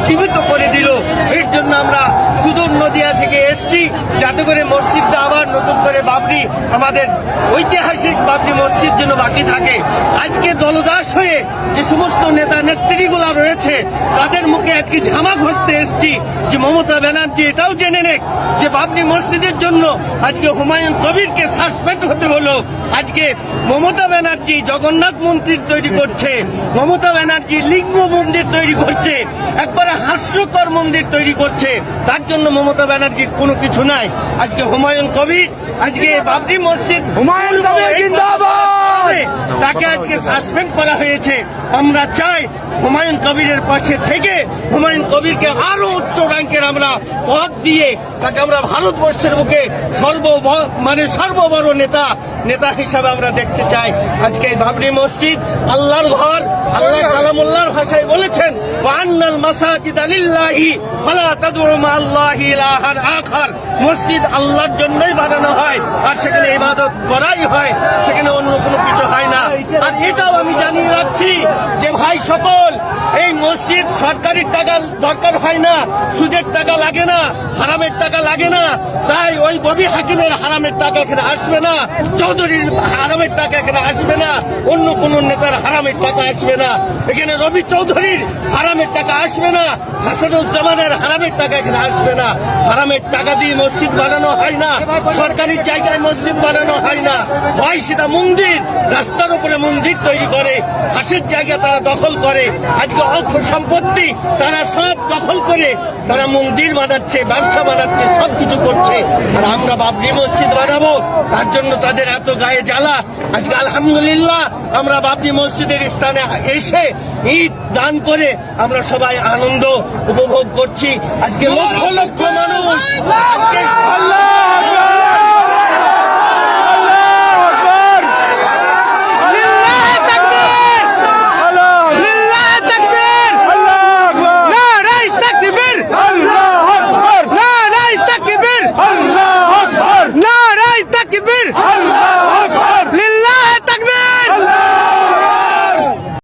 জীবিত করে দিল। এর জন্য আমরা সুদূর নদিয়া থেকে এসছি, যাতে করে মসজিদটা আবার নতুন করে বাবরি, আমাদের ঐতিহাসিক বাবরি মসজিদ যেন বাকি থাকে। আজকে দলদাস হয়ে যে সমস্ত নেতা নেত্রীগুলা রয়েছে তাদের মুখে আজকে ঝামা ঘষতে এসছি যে মমতা ব্যানার্জি এটাও জেনে নেক যে বাবরি মসজিদের জন্য আজকে হুমায়ুন কবিরকে সাসপেন্ড হতে হলো। আজকে মমতা ব্যানার্জি জগন্নাথ মন্দির তৈরি করছে, মমতা ব্যানার্জি লিঙ্গ মন্দির তৈরি করছে, একবারে হাস্যকর মন্দির তৈরি করছে। তার জন্য মমতা ব্যানার্জির কোনো কিছু নাই। আজকে হুমায়ুন কবির, আজকে বাবরি মসজিদ, হুমায়ুন কবির জিন্দাবাদ, তাকে আজকে সাসপেন্ড করা হয়েছে। আমরা চাই হুমায়ুন কবিরের পাশে থেকে হুমায়ুন কবিরকে আরো উচ্চ র্যাঙ্কের আমরা পদ দিয়ে তাকে আমরা ভারতবর্ষের বুকে সর্ববড় নেতা হিসাবে আমরা দেখতে চাই। আজকে এই বাবরি মসজিদ আল্লাহর ঘর। আল্লাহ কালামুল্লাহর ভাষায় বলেছেন, ওয়ান্নাল মাসাজিদ লিল্লাহি ফালা তাদউ মাআল্লাহি ইলাহান আখার। মসজিদ আল্লাহর জন্যই বানানো হয়, আর সেখানে ইবাদত করাই হয়, সেখানে অন্য কোনো কিছু হয় না। আর এটাও আমি জানিয়ে রাখছি যে ভাই সকল, এই মসজিদ সরকারি টাকা দরকার হয় না, সুদের টাকা লাগে না, হারামের টাকা লাগে না। তাই ওই ববি হাকিমের হারামের টাকা এখানে আসবে না, চৌধুরীর হারামের টাকা এখানে আসবে না, অন্য কোন নেতার হারামের টাকা আসবে না, এখানে রবি চৌধুরীর হারামের টাকা আসবে না, হাসানুজ্জামানের হারামের টাকা এখানে আসবে না। হারামের টাকা দিয়ে মসজিদ বানানো হয় না, সরকারি জায়গায় মসজিদ বানানো হয় না, হয় সেটা মন্দির, রাস্তার উপরে মন্দির তৈরি করে, ঘাসের জায়গা তারা দখল করে, আজকে অর্থ সম্পত্তি তারা সব দখল করে তারা মন্দির বানাচ্ছে, ব্যবসা বানাচ্ছে, সবকিছু করছে। আর আমরা বাবরি মসজিদ বানাবো, তার জন্য তাদের এত গায়ে জ্বালা। আজকে আলহামদুলিল্লাহ আমরা বাবরি মসজিদের স্থানে এসে ইট দান করে আমরা সবাই আনন্দ উপভোগ করছি। আজকে লক্ষ লক্ষ মানুষ আজকে